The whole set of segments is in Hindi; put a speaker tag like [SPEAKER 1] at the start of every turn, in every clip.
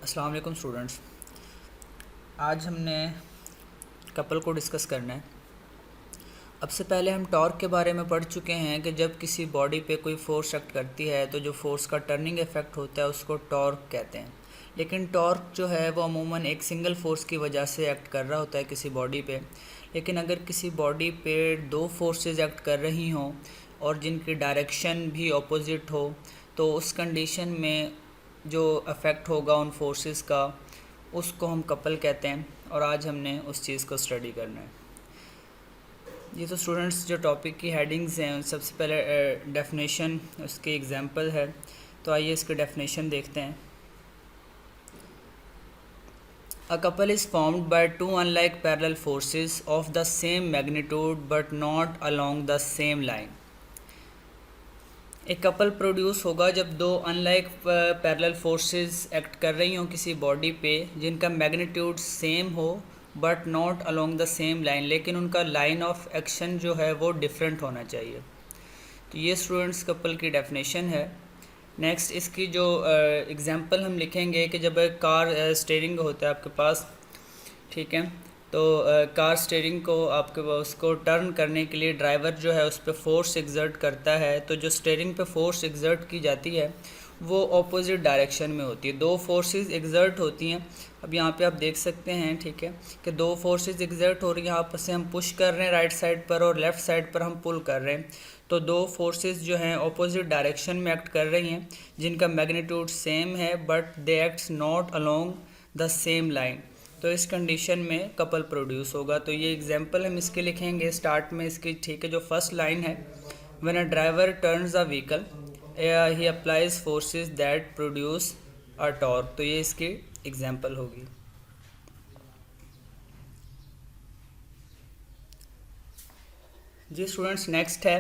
[SPEAKER 1] अस्सलाम वालेकुम स्टूडेंट्स। आज हमने कपल को डिस्कस करना है। अब से पहले हम टॉर्क के बारे में पढ़ चुके हैं कि जब किसी बॉडी पे कोई फोर्स एक्ट करती है तो जो फोर्स का टर्निंग इफ़ेक्ट होता है उसको टॉर्क कहते हैं। लेकिन टॉर्क जो है वो अमूमन एक सिंगल फोर्स की वजह से एक्ट कर रहा होता है किसी बॉडी पे। लेकिन अगर किसी बॉडी पे दो फोर्सेस एक्ट कर रही हों और जिनकी डायरेक्शन भी अपोजिट हो तो उस कंडीशन में जो अफेक्ट होगा उन फोर्सेस का उसको हम कपल कहते हैं। और आज हमने उस चीज़ को स्टडी करना है। ये तो स्टूडेंट्स जो टॉपिक की हेडिंग्स हैं सबसे पहले डेफिनेशन उसकी एग्जांपल है, तो आइए इसकी डेफिनेशन देखते हैं। A couple is formed by two unlike parallel forces of the same magnitude but not along the same line. एक कपल प्रोड्यूस होगा जब दो अनलाइक पैरेलल फोर्सेस एक्ट कर रही हों किसी बॉडी पे जिनका मैग्नीट्यूड सेम हो but not along the same line, लेकिन उनका लाइन ऑफ एक्शन जो है वो डिफरेंट होना चाहिए। तो ये स्टूडेंट्स कपल की डेफिनेशन है। नेक्स्ट इसकी जो एग्जांपल हम लिखेंगे कि जब एक कार स्टीयरिंग होता है आपके पास, ठीक है, तो कार स्टीयरिंग को आपके उसको टर्न करने के लिए ड्राइवर जो है उस पर फोर्स एग्जर्ट करता है। तो जो स्टीयरिंग पे फोर्स एग्जर्ट की जाती है वो ऑपोजिट डायरेक्शन में होती है। दो फोर्सेस एग्जर्ट होती हैं। अब यहाँ पे आप देख सकते हैं, ठीक है, कि दो फोर्सेस एग्जर्ट हो रही हैं। आपस से हम पुश कर रहे हैं राइट साइड पर और लेफ़्ट साइड पर हम पुल कर रहे हैं। तो दो फोर्सेस जो हैं ऑपोजिट डायरेक्शन में एक्ट कर रही हैं जिनका मैग्नीट्यूड सेम है but they acts not along the same line. तो इस कंडीशन में कपल प्रोड्यूस होगा। तो ये एग्जांपल हम इसके लिखेंगे स्टार्ट में इसकी, ठीक है। जो फर्स्ट लाइन है, when a driver turns a vehicle he applies forces that produce a torque. तो ये इसकी एग्जांपल होगी। जी स्टूडेंट्स, नेक्स्ट है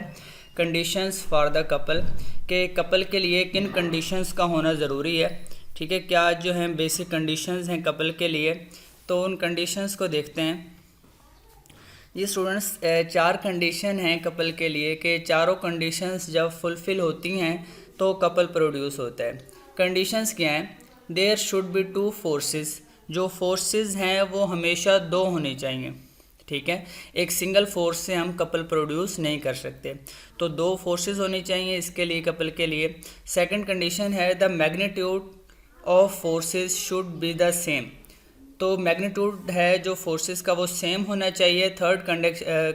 [SPEAKER 1] कंडीशंस फॉर द कपल, के कपल के लिए किन कंडीशंस का होना ज़रूरी है, ठीक है। क्या जो हैं बेसिक कंडीशंस हैं कपल के लिए, तो उन कंडीशंस को देखते हैं। ये स्टूडेंट्स चार कंडीशन हैं कपल के लिए कि चारों कंडीशंस जब फुलफ़िल होती हैं तो कपल प्रोड्यूस होता है। कंडीशंस क्या हैं? There should be two forces. जो फोर्सेस हैं वो हमेशा दो होने चाहिए, ठीक है। एक सिंगल फोर्स से हम कपल प्रोड्यूस नहीं कर सकते, तो दो फोर्सेस होनी चाहिए इसके लिए, कपल के लिए। सेकंड कंडीशन है the magnitude of forces should be the same. तो मैग्नीट्यूड है जो फोर्सेस का वो सेम होना चाहिए। Third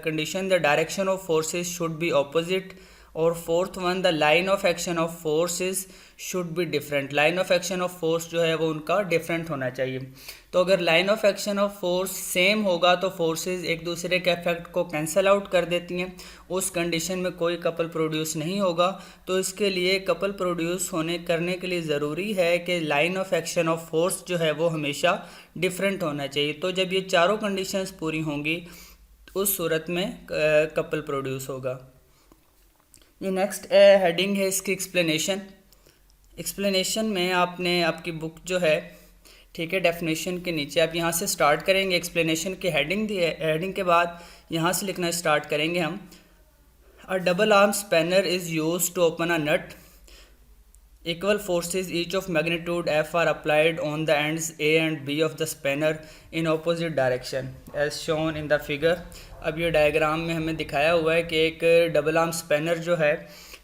[SPEAKER 1] condition the direction of forces should be opposite. और fourth one the line of action of forces should be different. Line of action of force जो है वो उनका डिफरेंट होना चाहिए। तो अगर line of action of force same होगा तो फोर्सेस एक दूसरे के इफेक्ट को कैंसिल आउट कर देती हैं, उस कंडीशन में कोई कपल प्रोड्यूस नहीं होगा। तो इसके लिए कपल प्रोड्यूस होने करने के लिए ज़रूरी है कि line of action of force जो है वो हमेशा डिफरेंट होना चाहिए। तो जब ये चारों कंडीशंस पूरी होंगी उस सूरत में कपल प्रोड्यूस होगा। ये नेक्स्ट हेडिंग है इसकी एक्सप्लेनेशन। एक्सप्लेनेशन में आपने आपकी बुक जो है, ठीक है, डेफिनेशन के नीचे आप यहाँ से स्टार्ट करेंगे। एक्सप्लेनेशन की हेडिंग दी है, हेडिंग के बाद यहाँ से लिखना स्टार्ट करेंगे हम। A double arm spanner is use to open a nut. Equal forces each of magnitude F are applied on the ends A and B of the spanner in opposite direction as shown in the figure। अब ये डायग्राम में हमें दिखाया हुआ है कि एक डबल आर्म स्पैनर जो है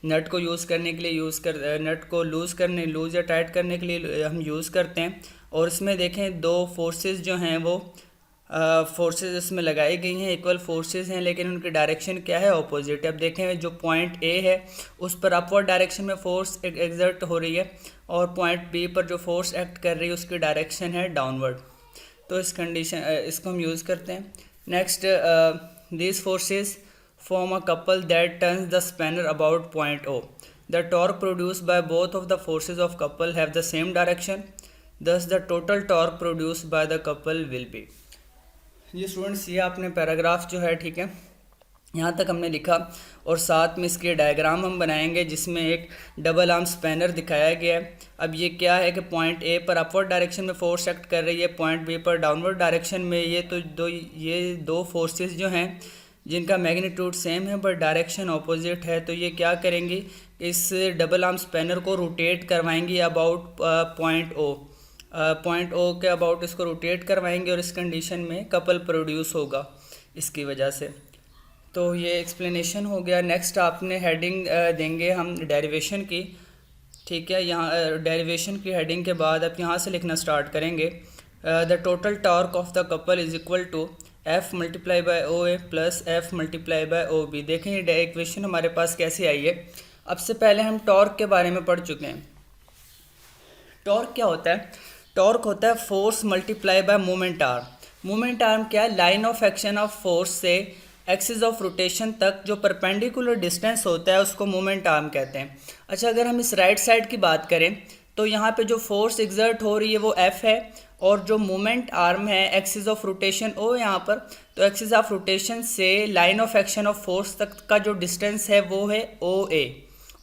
[SPEAKER 1] नट को यूज़ करने के लिए नट को लूज़ या टाइट करने के लिए हम यूज़ करते हैं। और इसमें देखें दो फोर्सेस जो हैं वो फोर्सेस इसमें लगाई गई हैं, इक्वल फोर्सेस हैं, लेकिन उनकी डायरेक्शन क्या है? ऑपोजिट। अब देखें जो पॉइंट ए है उस पर अपवर्ड डायरेक्शन में फोर्स एग्जर्ट हो रही है और पॉइंट बी पर जो फोर्स एक्ट कर रही है उसकी डायरेक्शन है डाउनवर्ड। तो इस कंडीशन इसको हम यूज़ करते हैं। Next, these forces form a couple that turns the spanner about point O. The torque produced by both of the forces of couple have the same direction, thus the total torque produced by the couple will be. ये स्टूडेंट्स ये आपने पैराग्राफ जो है, ठीक है, यहाँ तक हमने लिखा और साथ में इसके डायग्राम हम बनाएंगे जिसमें एक डबल आर्म स्पैनर दिखाया गया है। अब ये क्या है कि पॉइंट ए पर अपवर्ड डायरेक्शन में फोर्स एक्ट कर रही है, पॉइंट बी पर डाउनवर्ड डायरेक्शन में। ये दो फोर्सेस जो हैं जिनका मैग्नीट्यूड सेम है बट डायरेक्शन ऑपोजिट है। तो ये क्या करेंगी, इस डबल आर्म स्पैनर को रोटेट करवाएंगी about point O. Point O के अबाउट इसको रोटेट करवाएंगे और इस कंडीशन में कपल प्रोड्यूस होगा इसकी वजह से। तो ये एक्सप्लेनेशन हो गया। नेक्स्ट आपने हेडिंग देंगे हम डेरिवेशन की, ठीक है। यहाँ डेरिवेशन की हेडिंग के बाद आप यहाँ से लिखना स्टार्ट करेंगे, the total torque of the couple is equal to F multiply by O A plus F multiply by O B. देखें ये इक्वेशन हमारे पास कैसे आई है। अब से पहले हम टॉर्क के बारे में पढ़ चुके हैं। टॉर्क क्या होता है? टॉर्क होता है force multiply by moment arm. Moment arm क्या है? Line of action of force से एक्सिस ऑफ रोटेशन तक जो परपेंडिकुलर डिस्टेंस होता है उसको मोमेंट आर्म कहते हैं। अच्छा, अगर हम इस राइट साइड की बात करें तो यहाँ पे जो फोर्स एग्जर्ट हो रही है वो एफ है, और जो मोमेंट आर्म है एक्सिस ऑफ रोटेशन ओ यहाँ पर, तो एक्सिस ऑफ रोटेशन से line of action of force तक का जो डिस्टेंस है वो है ओ ए,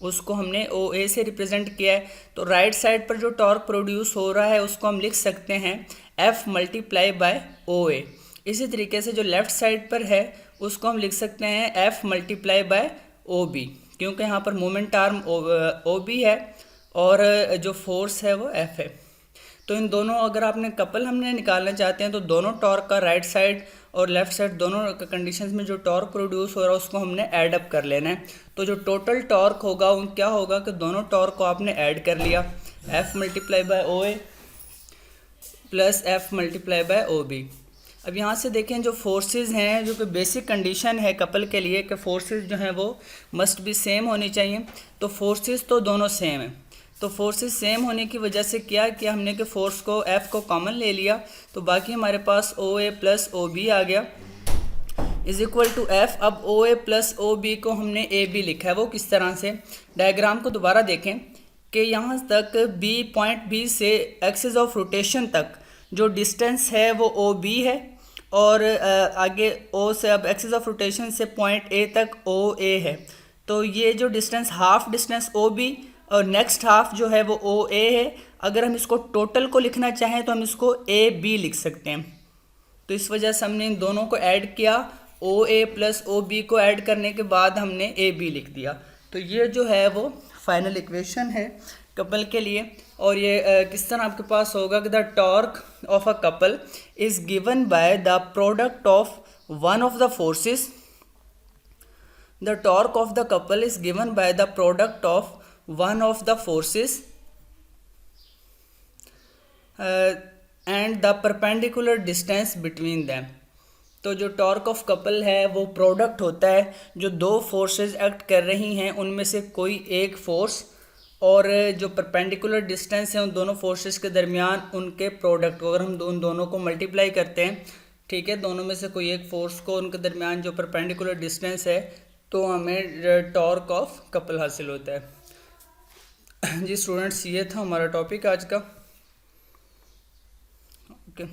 [SPEAKER 1] उसको हमने ओ ए से रिप्रेजेंट किया है। तो राइट साइड पर जो टॉर्क प्रोड्यूस हो रहा है उसको हम लिख सकते हैं एफ मल्टीप्लाई बाय ओ ए। इसी तरीके से जो लेफ़्ट साइड पर है उसको हम लिख सकते हैं F multiply by O B, क्योंकि यहाँ पर मोमेंट आर्म ओ बी है और जो फोर्स है वो एफ है। तो इन दोनों, अगर आपने कपल हमने निकालना चाहते हैं तो दोनों टॉर्क का राइट साइड और लेफ़्ट साइड दोनों कंडीशंस में जो टॉर्क प्रोड्यूस हो रहा है उसको हमने ऐड अप कर लेना है। तो जो टोटल टॉर्क होगा वो क्या होगा कि दोनों टॉर्क को आपने ऐड कर लिया, F multiply by O A plus F multiply by O B. अब यहाँ से देखें जो फोर्सेस हैं, जो कि बेसिक कंडीशन है कपल के लिए कि फोर्सेस जो हैं वो मस्ट बी सेम होनी चाहिए। तो फोर्सेस तो दोनों सेम हैं। तो फोर्सेस सेम होने की वजह से क्या किया हमने कि फोर्स को एफ को कॉमन ले लिया, तो बाकी हमारे पास ओ ए प्लस ओ बी आ गया इज इक्वल टू एफ। अब ओ ए प्लस ओ बी को हमने ए बी लिखा है। वो किस तरह से? डायग्राम को दोबारा देखें कि यहाँ तक बी, पॉइंट बी से एक्सिस ऑफ रोटेशन तक जो डिस्टेंस है वो ओ बी है, और आगे ओ से अब एक्सिस ऑफ रोटेशन से पॉइंट ए तक ओ ए है। तो ये जो distance, half distance O B और नेक्स्ट हाफ जो है वो ओ ए है। अगर हम इसको टोटल को लिखना चाहें तो हम इसको ए बी लिख सकते हैं। तो इस वजह से हमने इन दोनों को ऐड किया, ओ ए प्लस ओ बी को ऐड करने के बाद हमने ए बी लिख दिया। तो ये जो है वो फाइनल इक्वेशन है कपल के लिए। और ये किस तरह आपके पास होगा कि the torque of a couple is given by the product of one of the forces. The torque of the couple is given by the product of one of the forces and the perpendicular distance between them। तो जो टॉर्क ऑफ कपल है वो प्रोडक्ट होता है जो दो फोर्सेस एक्ट कर रही हैं उनमें से कोई एक फोर्स, और जो परपेंडिकुलर डिस्टेंस है उन दोनों फोर्सेस के दरमियान उनके प्रोडक्ट को अगर हम उन दोनों को मल्टीप्लाई करते हैं, ठीक है, दोनों में से कोई एक फोर्स को उनके दरमियान जो परपेंडिकुलर डिस्टेंस है, तो हमें टॉर्क ऑफ कपल हासिल होता है। जी स्टूडेंट्स, ये था हमारा टॉपिक आज का। ओके।